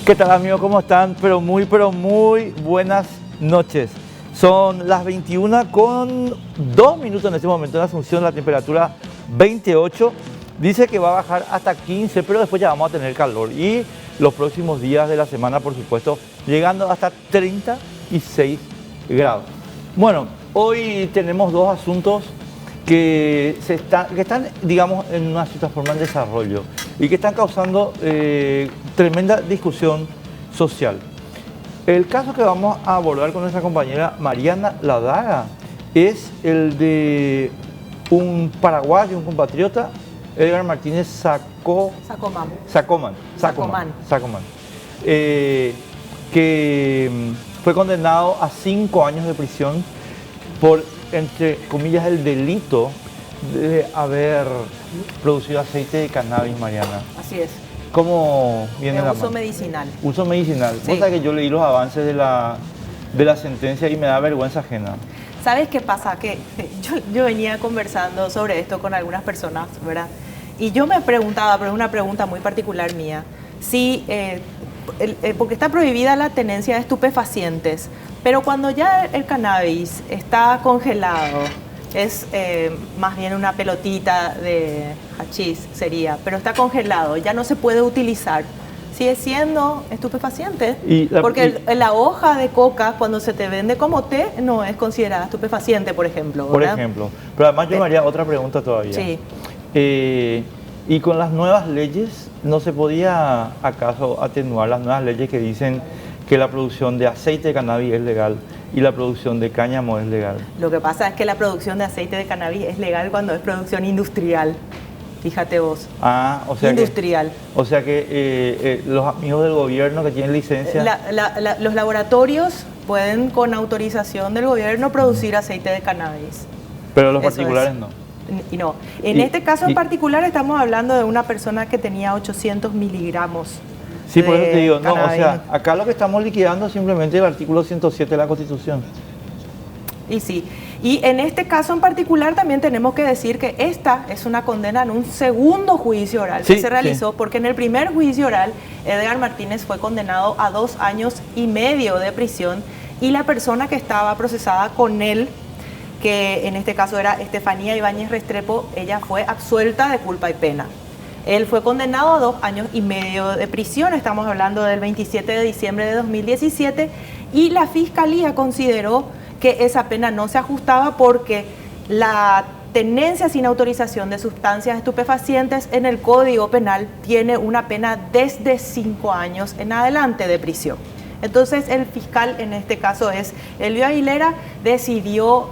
¿Qué tal, amigos? ¿Cómo están? Pero muy buenas noches. Son las 21 con 2 minutos en este momento en Asunción, la temperatura 28. Dice que va a bajar hasta 15, pero después ya vamos a tener calor. Y los próximos días de la semana, por supuesto, llegando hasta 36 grados. Bueno, hoy tenemos dos asuntos que están, digamos, en una cierta forma en desarrollo y que están causando tremenda discusión social. El caso que vamos a abordar con nuestra compañera Mariana Ladaga es el de un paraguayo, un compatriota, Edgar Martínez Sacomán, que fue condenado a 5 años de prisión por, entre comillas, el delito de haber producido aceite de cannabis, Mariana. Así es. ¿Cómo viene la uso medicinal. Uso medicinal. Sí. Cosa que yo leí los avances de la sentencia y me da vergüenza ajena. ¿Sabes qué pasa? Que yo venía conversando sobre esto con algunas personas, ¿verdad? Y yo me preguntaba, pero es una pregunta muy particular mía, si, porque está prohibida la tenencia de estupefacientes, pero cuando ya el cannabis está congelado, es más bien una pelotita de hachís sería, pero está congelado, ya no se puede utilizar. Sigue siendo estupefaciente, porque la hoja de coca, cuando se te vende como té, no es considerada estupefaciente, por ejemplo, ¿verdad? Por ejemplo. Pero además yo me haría otra pregunta todavía. Sí. Y con las nuevas leyes, ¿no se podía acaso atenuar las nuevas leyes que dicen que la producción de aceite de cannabis es legal y la producción de cáñamo es legal? Lo que pasa es que la producción de aceite de cannabis es legal cuando es producción industrial. Fíjate vos. Ah, o sea industrial. O sea que los amigos del gobierno que tienen licencia... Los laboratorios pueden, con autorización del gobierno, producir aceite de cannabis. Pero los particulares no. Y no. En este caso en particular estamos hablando de una persona que tenía 800 miligramos. Sí, por eso te digo, no, o sea, acá lo que estamos liquidando es simplemente el artículo 107 de la Constitución. Y sí. Y en este caso en particular también tenemos que decir que esta es una condena en un segundo juicio oral que se realizó, porque en el primer juicio oral Edgar Martínez fue condenado a 2 años y medio de prisión y la persona que estaba procesada con él, que en este caso era Estefanía Ibáñez Restrepo, ella fue absuelta de culpa y pena. Él fue condenado a 2 años y medio de prisión, estamos hablando del 27 de diciembre de 2017, y la Fiscalía consideró que esa pena no se ajustaba porque la tenencia sin autorización de sustancias estupefacientes en el Código Penal tiene una pena desde 5 años en adelante de prisión. Entonces el fiscal, en este caso es Elvio Aguilera, decidió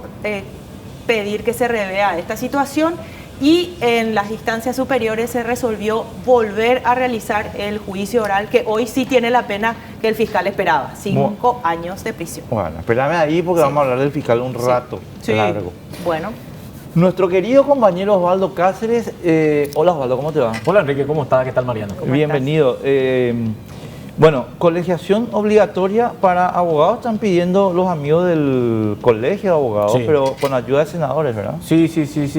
pedir que se revea esta situación y en las instancias superiores se resolvió volver a realizar el juicio oral, que hoy sí tiene la pena que el fiscal esperaba, 5 años de prisión. Bueno, espérame ahí porque vamos a hablar del fiscal un rato largo. Bueno. Nuestro querido compañero Osvaldo Cáceres. Hola Osvaldo, ¿cómo te va? Hola Enrique, ¿cómo estás? ¿Qué tal Mariana? Bienvenido. Bueno, colegiación obligatoria para abogados están pidiendo los amigos del colegio de abogados, pero con ayuda de senadores, ¿verdad? Sí,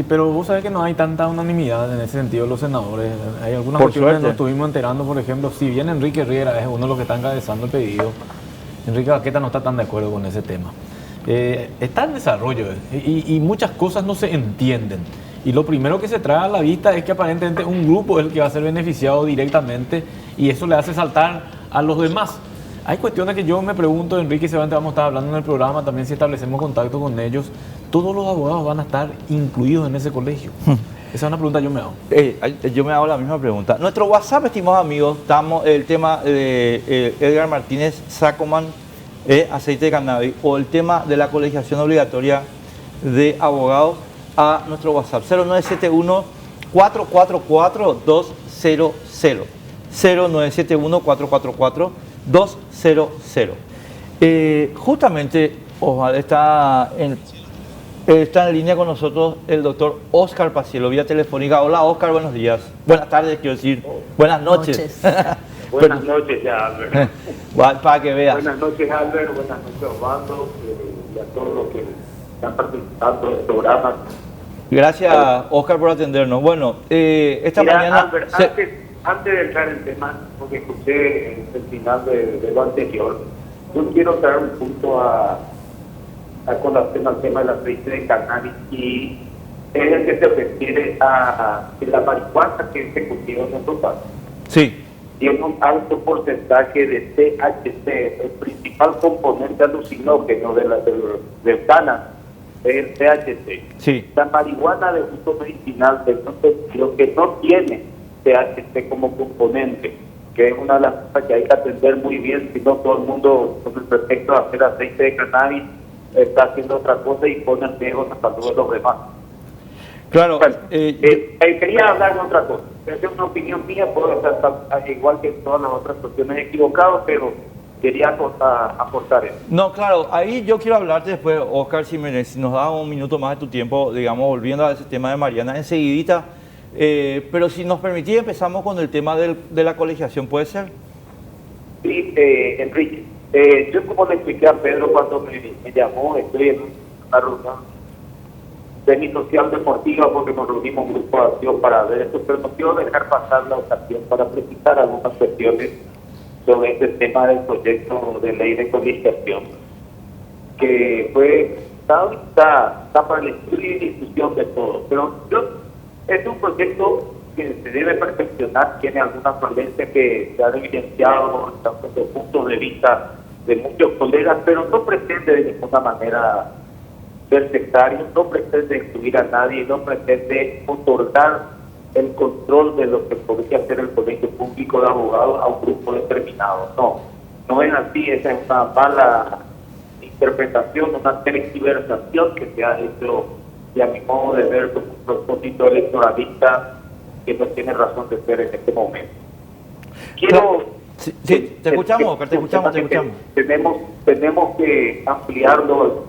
pero vos sabés que no hay tanta unanimidad en ese sentido los senadores. Hay algunas cuestiones que nos estuvimos enterando, por ejemplo, si bien Enrique Riera es uno de los que está encabezando el pedido, Enrique Baqueta no está tan de acuerdo con ese tema. Está en desarrollo y muchas cosas no se entienden. Y lo primero que se trae a la vista es que aparentemente un grupo es el que va a ser beneficiado directamente y eso le hace saltar a los demás. Hay cuestiones que yo me pregunto, Enrique y Sebastián, vamos a estar hablando en el programa, también si establecemos contacto con ellos, ¿todos los abogados van a estar incluidos en ese colegio? Esa es una pregunta que yo me hago. Yo me hago la misma pregunta. Nuestro WhatsApp, estimados amigos, estamos el tema de Edgar Martínez Sacomán, aceite de cannabis, o el tema de la colegiación obligatoria de abogados, a nuestro WhatsApp 0971 444 200 0971 444 200. Justamente Osvaldo está en línea con nosotros el doctor Óscar Pacielo, vía telefónica. Hola Óscar, buenos días. Buenas tardes, quiero decir. Buenas noches. Buenas noches ya, Albert. Para que veas. Buenas noches, Albert. Buenas noches, Osvaldo. Y a todos los que están participando del programa. Gracias, Óscar, por atendernos. Bueno, esta mañana... Albert, antes de entrar en el tema, porque escuché el final de lo anterior, yo quiero traer un punto a colación al tema del aceite de cannabis, y es el que se refiere a la marihuana que se cultiva en nuestro país. Sí. Tiene un alto porcentaje de THC, el principal componente alucinógeno del cannabis es el THC. Sí. La marihuana de uso medicinal, lo que no tiene THC como componente, que es una de las cosas que hay que atender muy bien, si no todo el mundo con respecto a hacer aceite de cannabis está haciendo otra cosa y pone en riesgo la salud de los demás. Claro. Bueno, quería hablar de otra cosa. Es una opinión mía, puedo estar igual que en todas las otras cuestiones equivocadas, pero quería aportar eso. No, claro, ahí yo quiero hablarte después, Oscar, si nos da un minuto más de tu tiempo, digamos, volviendo a ese tema de Mariana enseguidita, pero si nos permitís empezamos con el tema de la colegiación, ¿puede ser? Sí, Enrique, yo como le expliqué a Pedro cuando me llamó, estoy en una reunión social deportiva porque nos reunimos un grupo de acción para ver esto, pero no quiero dejar pasar la ocasión para precisar algunas cuestiones sobre este tema del proyecto de ley de colegiación, que está para el estudio y discusión de todo, pero es un proyecto que se debe perfeccionar, tiene algunas falencias que se han evidenciado desde el punto de vista de muchos colegas, pero no pretende de ninguna manera ser sectario, no pretende excluir a nadie, no pretende otorgar el control de lo que podría hacer el Colegio Público de Abogados a un grupo determinado. No es así, esa es una mala interpretación, una tergiversación que se ha hecho, y a mi modo de ver, como un propósito electoralista que no tiene razón de ser en este momento. Sí, te escuchamos, te escuchamos. Tenemos que ampliarlo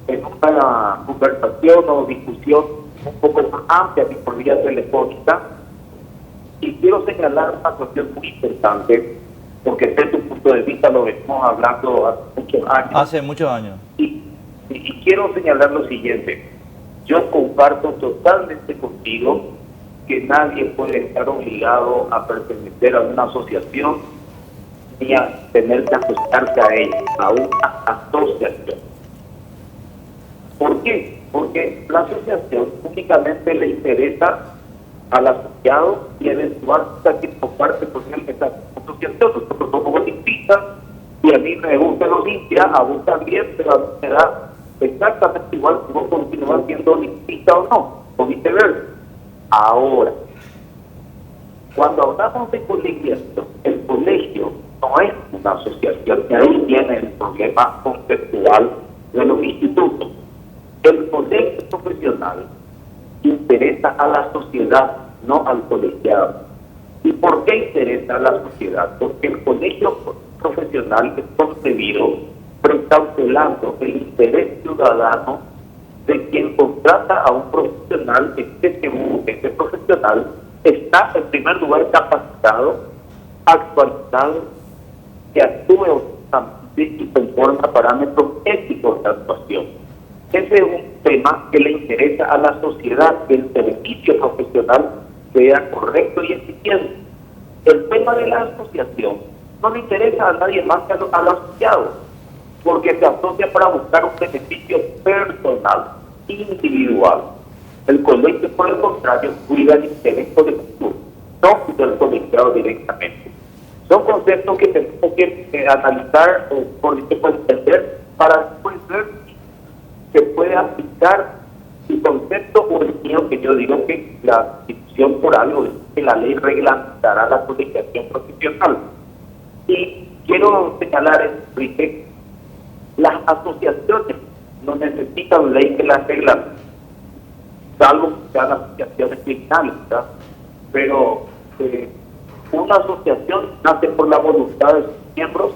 en una conversación o discusión un poco más amplia que por vía telefónica, y quiero señalar una cuestión muy importante, porque desde tu punto de vista lo venimos hablando hace muchos años. Y quiero señalar lo siguiente: yo comparto totalmente contigo que nadie puede estar obligado a pertenecer a una asociación ni a tener que asociarse a ella, a una asociación. ¿Por qué? Porque la asociación únicamente le interesa al asociado y eventualmente que comparte con él esa asociación. Nosotros somos olimpistas y a mí me gusta el Olimpia, a vos también, pero a mí me da exactamente igual si vos continúas siendo olimpista o no, o viceversa. Ahora, cuando hablamos de colegiación, el colegio no es una asociación, y ahí viene el problema conceptual de los institutos. El colegio profesional interesa a la sociedad, no al colegiado. ¿Y por qué interesa a la sociedad? Porque el colegio profesional es concebido precautelando el interés ciudadano de quien contrata a un profesional, este profesional está en primer lugar capacitado, actualizado, que actúe y conforme a parámetros éticos de actuación. Ese es un tema que le interesa a la sociedad, que el servicio profesional sea correcto y eficiente. El tema de la asociación no le interesa a nadie más que al asociado, porque se asocia para buscar un beneficio personal, individual. El colegio, por el contrario, cuida el interés colectivo, no cuida el colegiado directamente. Son conceptos que tenemos que analizar, por entender, para después ver se puede aplicar el concepto o el mío, que yo digo que la institución por algo es que la ley reglamentará la colegiación profesional. Y quiero señalar, Enrique, las asociaciones no necesitan ley que las regla, salvo que sean asociaciones criminales, ¿verdad? Pero una asociación nace por la voluntad de sus miembros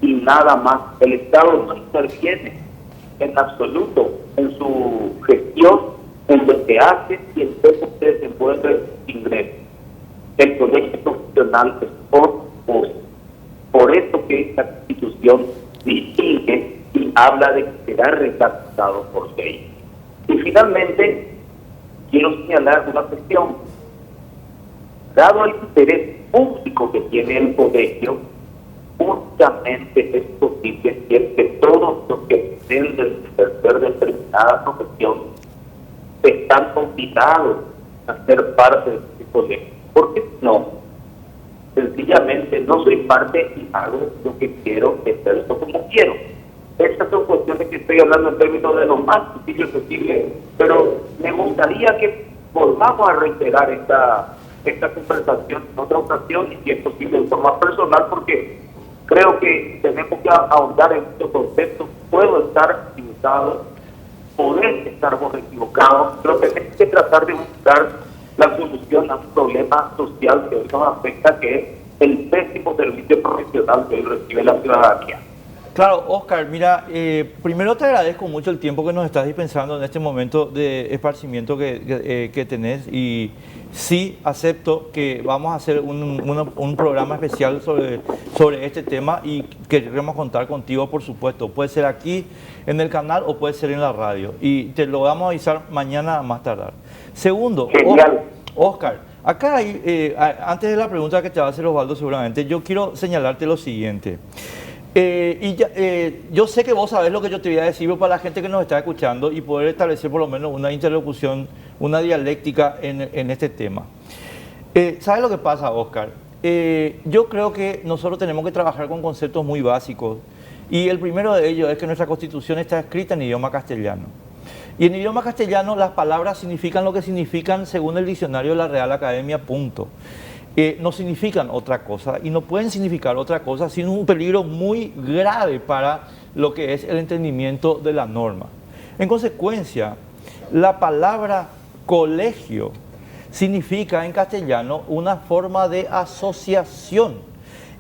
y nada más. El Estado no interviene en absoluto en su gestión, en lo que hace y en cómo se desenvuelve el ingreso. El colegio profesional es por eso que esta institución distingue y habla de que será reglamentado por ley. Y finalmente quiero señalar una cuestión. dado el interés público que tiene el colegio, únicamente es posible que todos los que pretenden ejercer determinada profesión están obligados a ser parte de este colegio. ¿Por qué no? Sencillamente no soy parte y hago lo que quiero, ejerzo como quiero. Estas son cuestiones que estoy hablando en términos de lo más sencillo posible, pero me gustaría que volvamos a reiterar esta conversación en otra ocasión y si es posible de forma personal, porque creo que tenemos que ahondar en estos conceptos. Puedo estar equivocado, poder estar equivocado, pero tenemos que tratar de buscar la solución a un problema social que hoy nos afecta, que es el pésimo servicio profesional que hoy recibe la ciudadanía. Claro, Oscar, mira, primero te agradezco mucho el tiempo que nos estás dispensando en este momento de esparcimiento que tenés, y sí acepto que vamos a hacer un programa especial sobre este tema y queremos contar contigo, por supuesto. Puede ser aquí en el canal o puede ser en la radio, y te lo vamos a avisar mañana a más tardar. Segundo, Oscar, acá hay, antes de la pregunta que te va a hacer Osvaldo seguramente, yo quiero señalarte lo siguiente. Yo sé que vos sabés lo que yo te voy a decir, pero para la gente que nos está escuchando y poder establecer por lo menos una interlocución, una dialéctica en este tema. ¿Sabes lo que pasa, Oscar? Yo creo que nosotros tenemos que trabajar con conceptos muy básicos, y el primero de ellos es que nuestra Constitución está escrita en idioma castellano. Y en idioma castellano las palabras significan lo que significan según el diccionario de la Real Academia, punto. No significan otra cosa y no pueden significar otra cosa, sino un peligro muy grave para lo que es el entendimiento de la norma. En consecuencia, la palabra colegio significa en castellano una forma de asociación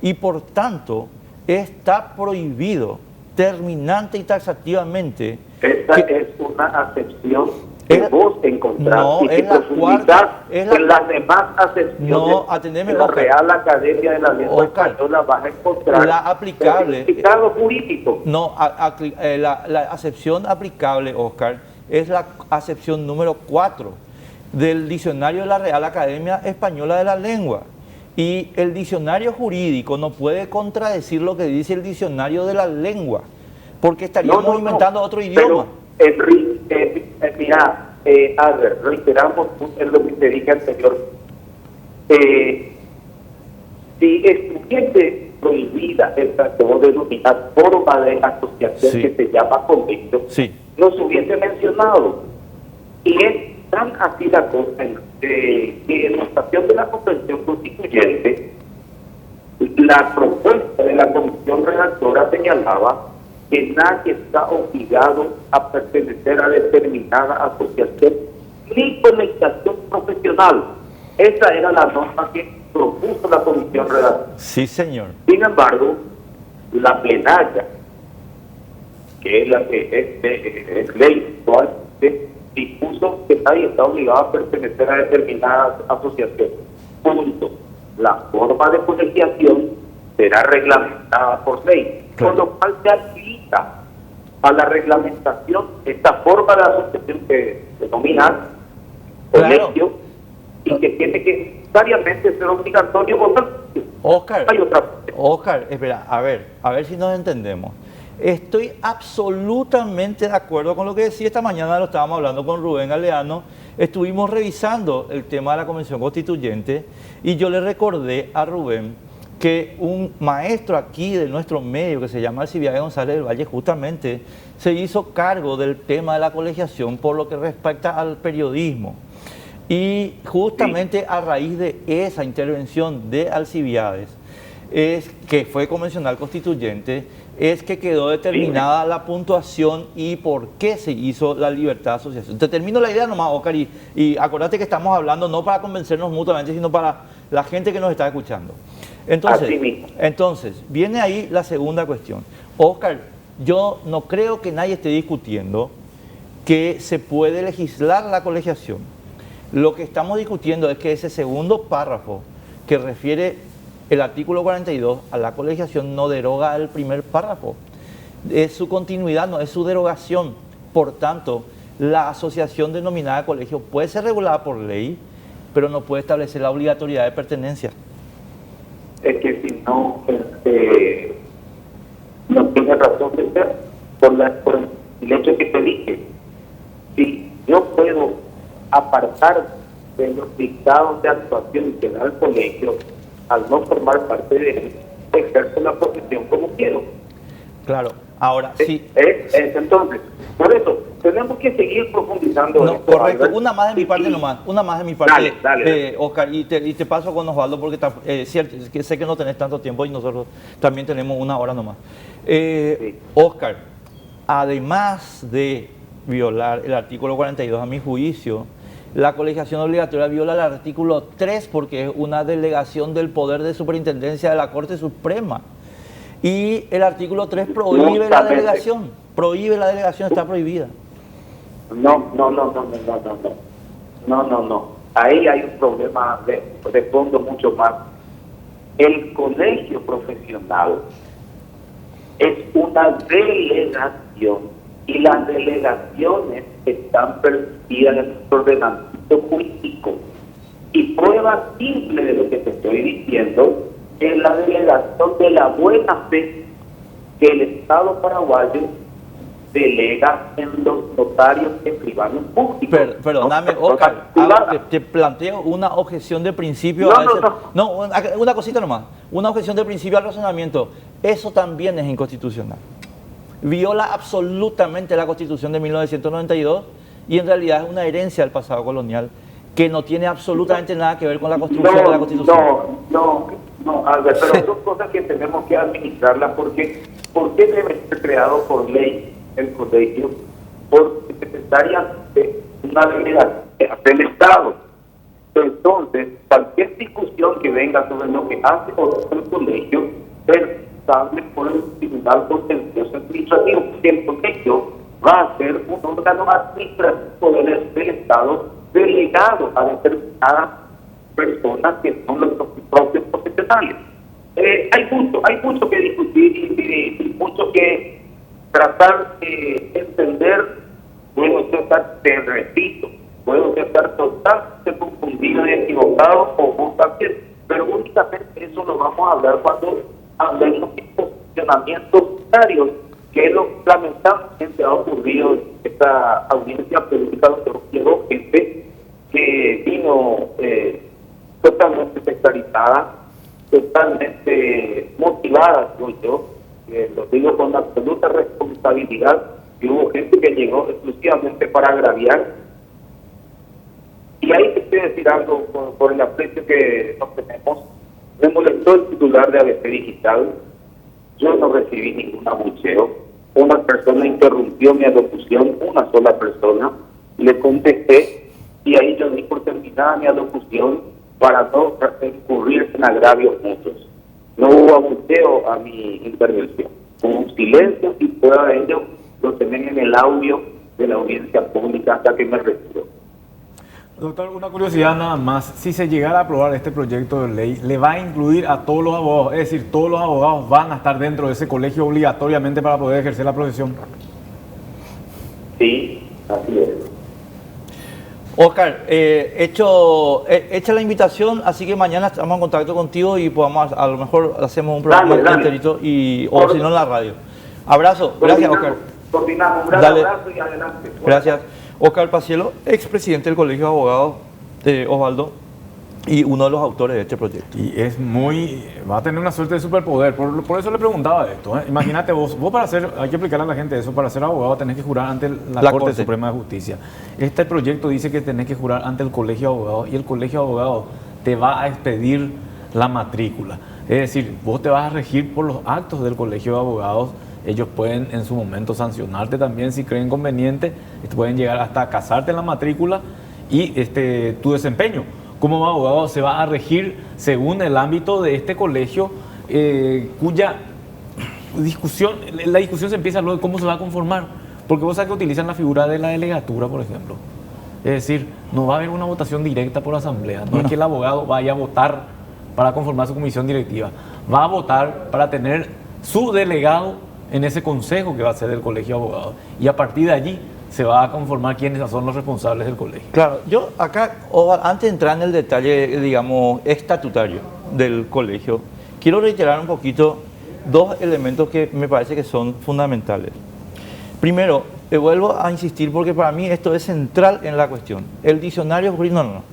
y por tanto está prohibido terminante y taxativamente. Esta es una acepción que vos encontrás, no, y que profundizás en las demás acepciones de la Real Academia de la Lengua Española, vas a encontrar la aplicable, el significado jurídico. No, la acepción aplicable, Oscar, es la acepción número 4 del diccionario de la Real Academia Española de la Lengua. Y el diccionario jurídico no puede contradecir lo que dice el diccionario de la lengua, porque estaríamos inventando otro idioma. Pero, mira, Albert, reiteramos en lo que te dije anterior. Si estuviese prohibida esta que vos denominás forma de asociación, sí, que se llama colegio, sí, no se hubiese mencionado. Y es tan así la cosa que en la estación de la Convención Constituyente, la propuesta de la comisión redactora señalaba que nadie está obligado a pertenecer a determinada asociación ni conectación profesional. Esa era la norma que propuso la comisión redactora. Sí, señor. Sin embargo, la plenaria, que es la que es ley actual, dispuso que nadie está obligado a pertenecer a determinada asociación. Punto. La forma de colegiación será reglamentada por ley, claro, por lo cual se aplica a la reglamentación esta forma de asociación que denomina colegio, claro, y que tiene que necesariamente ser obligatorio. Oscar, Oscar, espera, a ver si nos entendemos. Estoy absolutamente de acuerdo con lo que decía. Esta mañana lo estábamos hablando con Rubén Galeano, estuvimos revisando el tema de la Convención Constituyente y yo le recordé a Rubén que un maestro aquí de nuestro medio que se llama Alcibiades González del Valle justamente se hizo cargo del tema de la colegiación por lo que respecta al periodismo. Y justamente a raíz de esa intervención de Alcibiades, es que fue convencional constituyente, es que quedó determinada la puntuación y por qué se hizo la libertad de asociación. Te termino la idea nomás, Oscar, y acordate que estamos hablando no para convencernos mutuamente, sino para la gente que nos está escuchando. Entonces, viene ahí la segunda cuestión. Oscar, yo no creo que nadie esté discutiendo que se puede legislar la colegiación. Lo que estamos discutiendo es que ese segundo párrafo que refiere el artículo 42 a la colegiación no deroga el primer párrafo. Es su continuidad, no es su derogación. Por tanto, la asociación denominada colegio puede ser regulada por ley pero no puede establecer la obligatoriedad de pertenencia. Es que si no, no tiene razón de ser por el hecho que te dije. Si yo puedo apartar de los dictados de actuación que da el colegio, al no formar parte de él, ejerzo la profesión como quiero. Claro, ahora sí. Entonces, por eso, tenemos que seguir profundizando. No, correcto, una más de mi parte nomás, una más de mi parte, dale. Oscar, y te paso con Osvaldo porque cierto, que sé que no tenés tanto tiempo y nosotros también tenemos una hora nomás. Sí. Oscar, además de violar el artículo 42 a mi juicio, la colegiación obligatoria viola el artículo 3 porque es una delegación del poder de superintendencia de la Corte Suprema. Y el artículo 3 prohíbe la delegación. Prohíbe la delegación, está prohibida. No. Ahí hay un problema de fondo mucho más. El colegio profesional es una delegación y las delegaciones están permitidas en el ordenamiento jurídico. Y prueba simple de lo que te estoy diciendo es la delegación de la buena fe que el Estado paraguayo delega en los notarios escribanos públicos. Perdóname, Oscar, te planteo una objeción de principio. Una cosita nomás. Una objeción de principio al razonamiento. Eso también es inconstitucional. Viola absolutamente la Constitución de 1992 y en realidad es una herencia del pasado colonial que no tiene absolutamente nada que ver con la construcción de la Constitución. Albert, pero son cosas que tenemos que administrarlas porque ¿por qué debe ser creado por ley el colegio? Porque necesariamente una delegación del Estado. Entonces, cualquier discusión que venga sobre lo que hace o no el colegio es estable por el Tribunal Contencioso Administrativo, porque el colegio va a ser un órgano administrativo del Estado delegado a determinadas personas que son los propios profesionales. Hay mucho que discutir y mucho que tratar de entender. Puedo estar, te repito, puedo estar totalmente confundido y equivocado o vos también, pero únicamente eso lo vamos a hablar cuando hablemos de posicionamientos unitarios, que es lo que lamentablemente ha ocurrido en esta audiencia pública donde llegó gente que vino totalmente sectarizada, totalmente motivada, yo lo digo con absoluta responsabilidad, que hubo gente que llegó exclusivamente para agraviar. Y ahí te quiero decir algo por el aprecio que nos tenemos. Me molestó el titular de ABC Digital. Yo no recibí ningún abucheo. Una persona interrumpió mi alocución, una sola persona. Le contesté y ahí yo di por terminada mi alocución para no incurrir en agravios mutuos. No hubo abucheo a mi intervención. Hubo un silencio y prueba de ello lo tienen en el audio de la audiencia pública hasta que me retiro. Doctor, una curiosidad nada más. Si se llegara a aprobar este proyecto de ley, ¿le va a incluir a todos los abogados? Es decir, ¿todos los abogados van a estar dentro de ese colegio obligatoriamente para poder ejercer la profesión? Sí, así es. Oscar, hecha la invitación, así que mañana estamos en contacto contigo y podamos, a lo mejor hacemos un programa enterito o si no en la radio. Abrazo, gracias Oscar. Coordinamos, un gran abrazo y adelante. Gracias. Oscar Pacielo, expresidente del Colegio de Abogados de Osvaldo y uno de los autores de este proyecto. Y va a tener una suerte de superpoder, por eso le preguntaba esto. Imagínate vos para ser, hay que explicarle a la gente eso, para ser abogado tenés que jurar ante la Corte Suprema de Justicia. Este proyecto dice que tenés que jurar ante el Colegio de Abogados y el Colegio de Abogados te va a expedir la matrícula. Es decir, vos te vas a regir por los actos del Colegio de Abogados. Ellos pueden en su momento sancionarte también si creen conveniente, pueden llegar hasta casarte en la matrícula y tu desempeño como abogado se va a regir según el ámbito de este colegio, cuya la discusión se empieza luego de cómo se va a conformar, porque vos sabés que utilizan la figura de la delegatura, por ejemplo. Es decir, no va a haber una votación directa por asamblea, no es que el abogado vaya a votar para conformar su comisión directiva, va a votar para tener su delegado en ese consejo que va a ser del Colegio de Abogados. Y a partir de allí se va a conformar quiénes son los responsables del colegio. Claro, yo acá, antes de entrar en el detalle, digamos, estatutario del colegio, quiero reiterar un poquito dos elementos que me parece que son fundamentales. Primero, vuelvo a insistir porque para mí esto es central en la cuestión. El diccionario jurídico, no.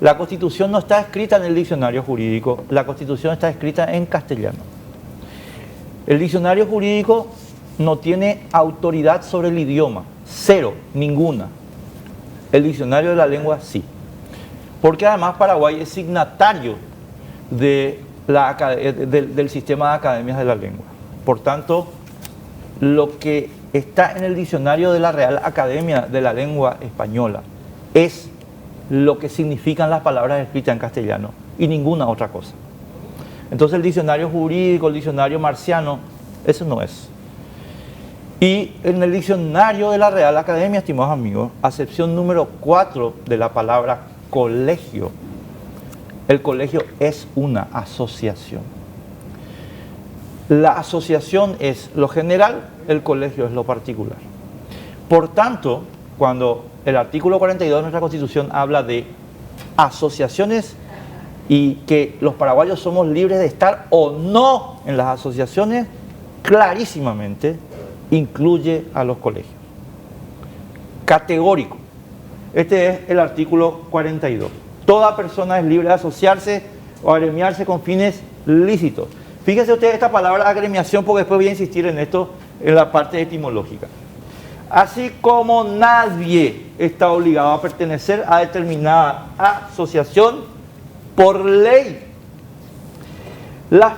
La Constitución no está escrita en el diccionario jurídico, la Constitución está escrita en castellano. El diccionario jurídico no tiene autoridad sobre el idioma, cero, ninguna. El diccionario de la lengua sí. Porque además Paraguay es signatario del sistema de academias de la lengua. Por tanto, lo que está en el diccionario de la Real Academia de la Lengua Española es lo que significan las palabras escritas en castellano y ninguna otra cosa. Entonces el diccionario jurídico, el diccionario marciano, eso no es. Y en el diccionario de la Real Academia, estimados amigos, acepción número 4 de la palabra colegio, el colegio es una asociación. La asociación es lo general, el colegio es lo particular. Por tanto, cuando el artículo 42 de nuestra Constitución habla de asociaciones y que los paraguayos somos libres de estar o no en las asociaciones, clarísimamente incluye a los colegios. Categórico. Este es el artículo 42. Toda persona es libre de asociarse o agremiarse con fines lícitos. Fíjense ustedes esta palabra agremiación porque después voy a insistir en esto en la parte etimológica. Así como nadie está obligado a pertenecer a determinada asociación por ley. La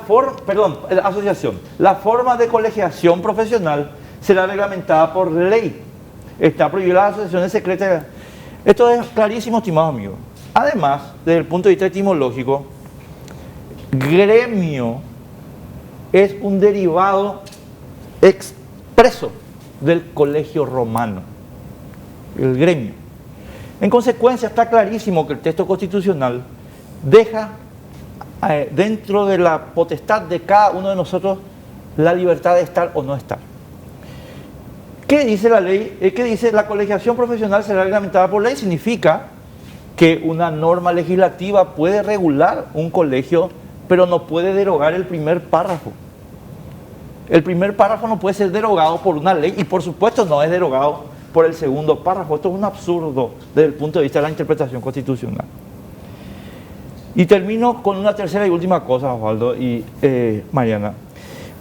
forma de colegiación profesional será reglamentada por ley. Está prohibida las asociaciones secretas. Esto es clarísimo, estimados amigos. Además, desde el punto de vista etimológico, gremio es un derivado expreso del colegio romano, el gremio. En consecuencia, está clarísimo que el texto constitucional deja dentro de la potestad de cada uno de nosotros la libertad de estar o no estar. ¿Qué dice la ley? ¿Qué dice? La colegiación profesional será reglamentada por ley. Significa que una norma legislativa puede regular un colegio, pero no puede derogar el primer párrafo. El primer párrafo no puede ser derogado por una ley y por supuesto no es derogado por el segundo párrafo. Esto es un absurdo desde el punto de vista de la interpretación constitucional. Y termino con una tercera y última cosa, Osvaldo y Mariana,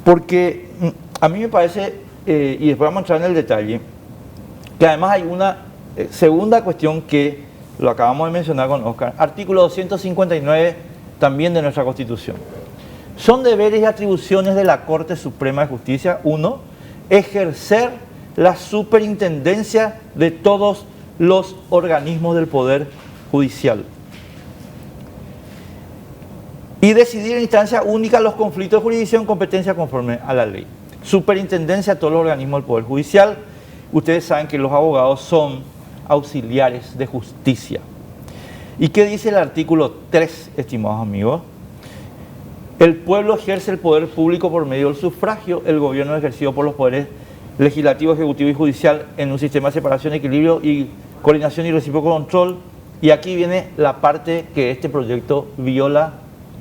porque a mí me parece, y después vamos a entrar en el detalle, que además hay una segunda cuestión que lo acabamos de mencionar con Oscar, artículo 259 también de nuestra Constitución. Son deberes y atribuciones de la Corte Suprema de Justicia, 1, ejercer la superintendencia de todos los organismos del Poder Judicial y decidir en instancia única los conflictos de jurisdicción competencia conforme a la ley. Superintendencia de todos los organismos del Poder Judicial. Ustedes saben que los abogados son auxiliares de justicia. ¿Y qué dice el artículo 3, estimados amigos? El pueblo ejerce el poder público por medio del sufragio, el gobierno es ejercido por los poderes legislativo, ejecutivo y judicial en un sistema de separación, equilibrio y coordinación y recíproco control. Y aquí viene la parte que este proyecto viola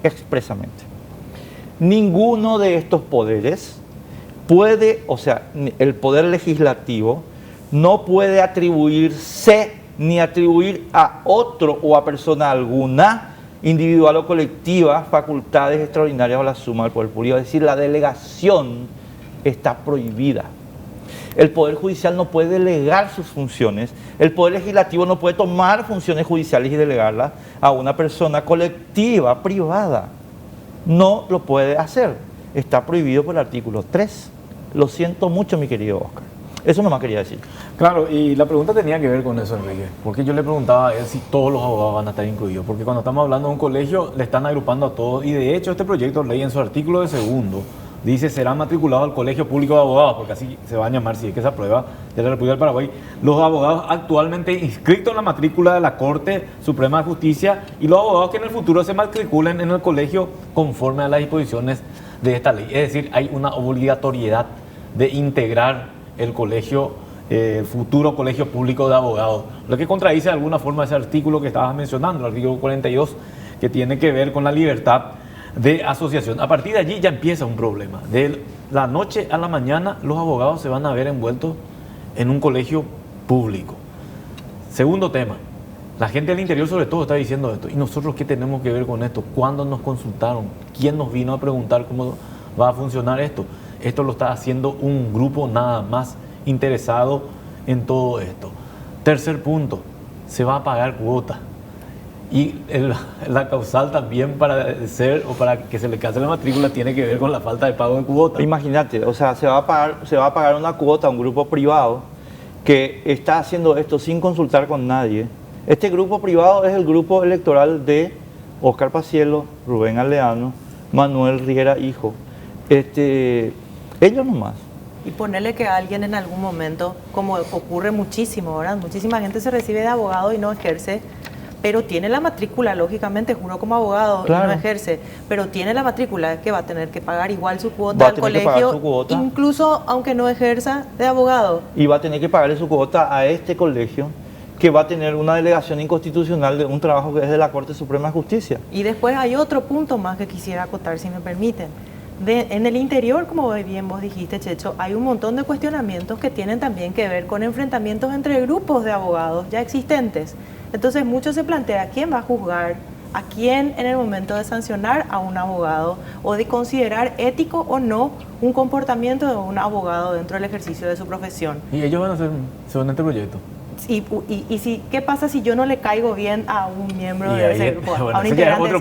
expresamente. Ninguno de estos poderes puede, o sea, el poder legislativo no puede atribuirse ni atribuir a otro o a persona alguna, individual o colectiva, facultades extraordinarias o la suma del poder público. Es decir, la delegación está prohibida. El Poder Judicial no puede delegar sus funciones. El Poder Legislativo no puede tomar funciones judiciales y delegarlas a una persona colectiva, privada. No lo puede hacer. Está prohibido por el artículo 3. Lo siento mucho, mi querido Oscar. Eso nomás quería decir. Claro, y la pregunta tenía que ver con eso, Enrique. Porque yo le preguntaba a él si todos los abogados van a estar incluidos. Porque cuando estamos hablando de un colegio, le están agrupando a todos. Y de hecho, este proyecto de ley en su artículo de segundo dice: serán matriculados al Colegio Público de Abogados, porque así se va a llamar si es que se aprueba de la República del Paraguay, los abogados actualmente inscritos en la matrícula de la Corte Suprema de Justicia y los abogados que en el futuro se matriculen en el colegio conforme a las disposiciones de esta ley. Es decir, hay una obligatoriedad de integrar el colegio futuro colegio público de abogados, lo que contradice de alguna forma ese artículo que estabas mencionando, el artículo 42, que tiene que ver con la libertad de asociación. A partir de allí ya empieza un problema. De la noche a la mañana los abogados se van a ver envueltos en un colegio público. Segundo tema, la gente del interior sobre todo está diciendo esto. ¿Y nosotros qué tenemos que ver con esto? ¿Cuándo nos consultaron? ¿Quién nos vino a preguntar cómo va a funcionar esto? Esto lo está haciendo un grupo nada más interesado en todo esto. Tercer punto, se va a pagar cuota. Y la causal también para ser o para que se le case la matrícula tiene que ver con la falta de pago de cuota. Imagínate, o sea, se va a pagar una cuota a un grupo privado que está haciendo esto sin consultar con nadie. Este grupo privado es el grupo electoral de Óscar Paciello, Rubén Aleano, Manuel Riera Hijo. Ellos nomás. Y ponerle que alguien en algún momento, como ocurre muchísimo, ¿verdad? Muchísima gente se recibe de abogado y no ejerce, pero tiene la matrícula, lógicamente, juró como abogado, claro, y no ejerce, pero tiene la matrícula, que va a tener que pagar igual su cuota al colegio, incluso aunque no ejerza de abogado. Y va a tener que pagarle su cuota a este colegio, que va a tener una delegación inconstitucional de un trabajo que es de la Corte Suprema de Justicia. Y después hay otro punto más que quisiera acotar, si me permiten. En el interior, como bien vos dijiste, Checho, hay un montón de cuestionamientos que tienen también que ver con enfrentamientos entre grupos de abogados ya existentes. Entonces, mucho se plantea quién va a juzgar, a quién en el momento de sancionar a un abogado o de considerar ético o no un comportamiento de un abogado dentro del ejercicio de su profesión. ¿Y ellos van a hacer según este proyecto? Y si, ¿qué pasa si yo no le caigo bien a un miembro de ese grupo, a un integrante de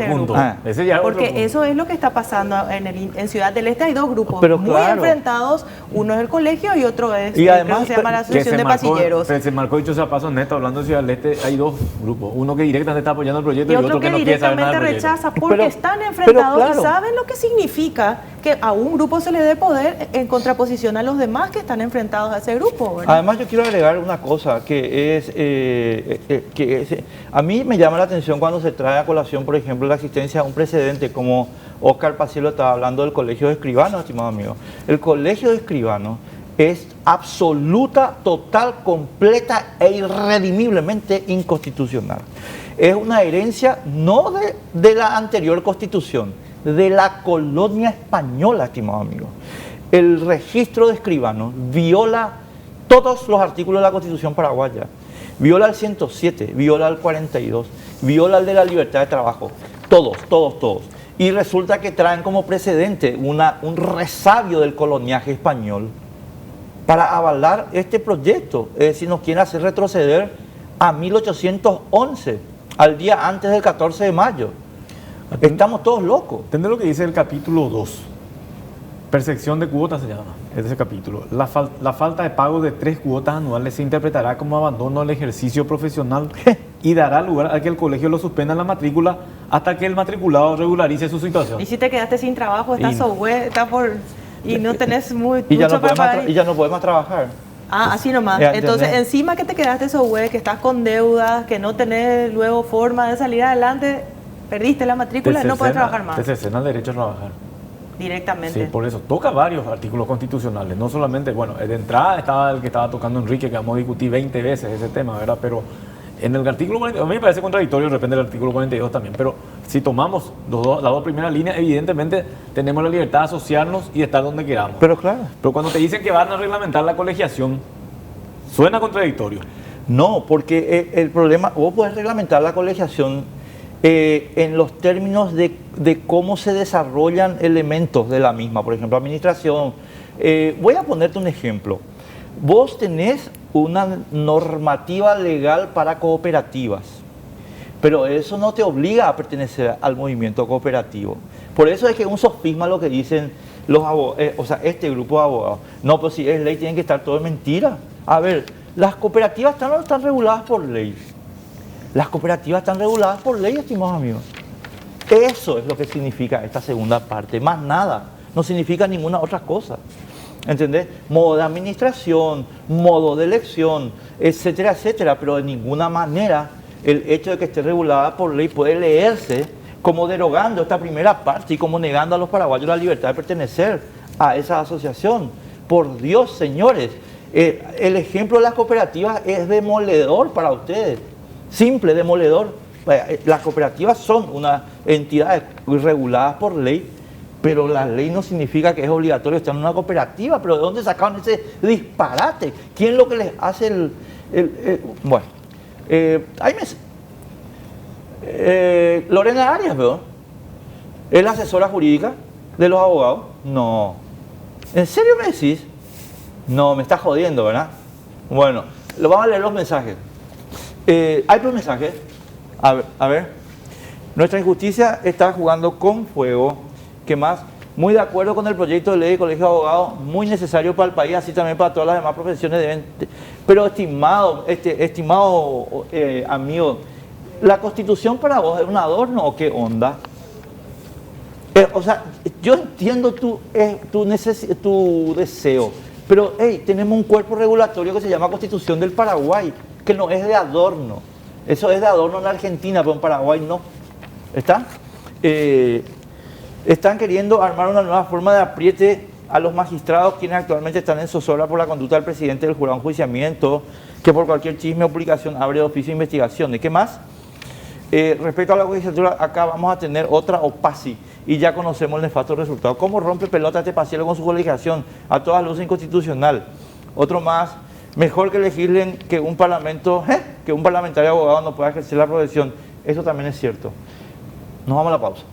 ese grupo? Porque eso es lo que está pasando en Ciudad del Este. Hay dos grupos muy enfrentados, uno es el colegio y otro es y además, que se llama la Asociación de Pasilleros. Se marcó dicho sea paso neto, hablando de Ciudad del Este, hay dos grupos, uno que directamente está apoyando el proyecto y otro que no quiere saber nada del proyecto. Rechaza porque están enfrentados y saben lo que significa que a un grupo se le dé poder en contraposición a los demás que están enfrentados a ese grupo, ¿verdad? Además, yo quiero agregar una cosa que a mí me llama la atención cuando se trae a colación, por ejemplo, la existencia de un precedente como Óscar Paciello estaba hablando del Colegio de Escribanos, estimado amigo. El Colegio de Escribanos es absoluta, total, completa e irredimiblemente inconstitucional. Es una herencia no de la anterior Constitución, de la colonia española, estimado amigo. El registro de escribanos viola todos los artículos de la Constitución paraguaya. Viola el 107, viola el 42, viola el de la libertad de trabajo. Todos. Y resulta que traen como precedente un resabio del coloniaje español para avalar este proyecto. Es decir, nos quieren hacer retroceder a 1811, al día antes del 14 de mayo. Estamos todos locos. ¿Entendés lo que dice el capítulo 2? Percepción de cuotas se llama, es ese capítulo. La falta de pago de 3 cuotas anuales se interpretará como abandono del ejercicio profesional y dará lugar a que el colegio lo suspenda la matrícula hasta que el matriculado regularice su situación. Y si te quedaste sin trabajo, estás y no tenés mucho para pagar. Y ya no puedes más trabajar. Así nomás. Entonces, encima que te quedaste que estás con deudas, que no tenés luego forma de salir adelante, perdiste la matrícula, no puedes trabajar más. Te cercena el derecho a trabajar. Directamente. Sí, por eso toca varios artículos constitucionales, no solamente, bueno, de entrada estaba el que estaba tocando Enrique, que vamos a discutir 20 veces ese tema, ¿verdad? Pero en el artículo 42, a mí me parece contradictorio, depende del artículo 42 también, pero si tomamos las dos primeras líneas, evidentemente tenemos la libertad de asociarnos y de estar donde queramos. Pero claro. Pero cuando te dicen que van a reglamentar la colegiación, suena contradictorio. No, porque el problema, vos podés reglamentar la colegiación en los términos de cómo se desarrollan elementos de la misma, por ejemplo, administración. Voy a ponerte un ejemplo. Vos tenés una normativa legal para cooperativas, pero eso no te obliga a pertenecer al movimiento cooperativo. Por eso es que un sofisma lo que dicen los abogados, este grupo de abogados. No, pues si es ley, tienen que estar todo en mentira. A ver, las cooperativas no están reguladas por ley. Las cooperativas están reguladas por ley, estimados amigos. Eso es lo que significa esta segunda parte, más nada, no significa ninguna otra cosa. ¿Entendés? Modo de administración, modo de elección, etcétera, etcétera, pero de ninguna manera el hecho de que esté regulada por ley puede leerse como derogando esta primera parte y como negando a los paraguayos la libertad de pertenecer a esa asociación. Por Dios, señores, El ejemplo de las cooperativas es demoledor para ustedes, simple, demoledor. Las cooperativas son unas entidades reguladas por ley, pero la ley no significa que es obligatorio estar en una cooperativa. ¿Pero de dónde sacaron ese disparate? ¿Quién es lo que les hace bueno, Lorena Arias, ¿verdad? ¿Es la asesora jurídica de los abogados? No. ¿En serio me decís? No, me estás jodiendo, ¿verdad? Bueno, lo vamos a leer los mensajes. ¿Hay dos mensajes? A ver. Nuestra injusticia está jugando con fuego. ¿Qué más? Muy de acuerdo con el proyecto de ley de colegio de abogados, muy necesario para el país, así también para todas las demás profesiones. Pero estimado amigo, ¿la Constitución para vos es un adorno o qué onda? O sea, yo entiendo tu deseo, pero tenemos un cuerpo regulatorio que se llama Constitución del Paraguay, que no es de adorno. Eso es de adorno en Argentina, pero en Paraguay no. ¿Está? Están queriendo armar una nueva forma de apriete a los magistrados, quienes actualmente están en zozobra por la conducta del presidente del jurado de enjuiciamiento, que por cualquier chisme o publicación abre oficio de investigación. ¿Y qué más? Respecto a la legislatura, acá vamos a tener otra OPACI y ya conocemos el nefasto resultado. ¿Cómo rompe pelota este pasielo con su colegiación? A todas luces inconstitucional. Otro más, mejor que legislen que un parlamentario abogado no pueda ejercer la profesión. Eso también es cierto. Nos vamos a la pausa.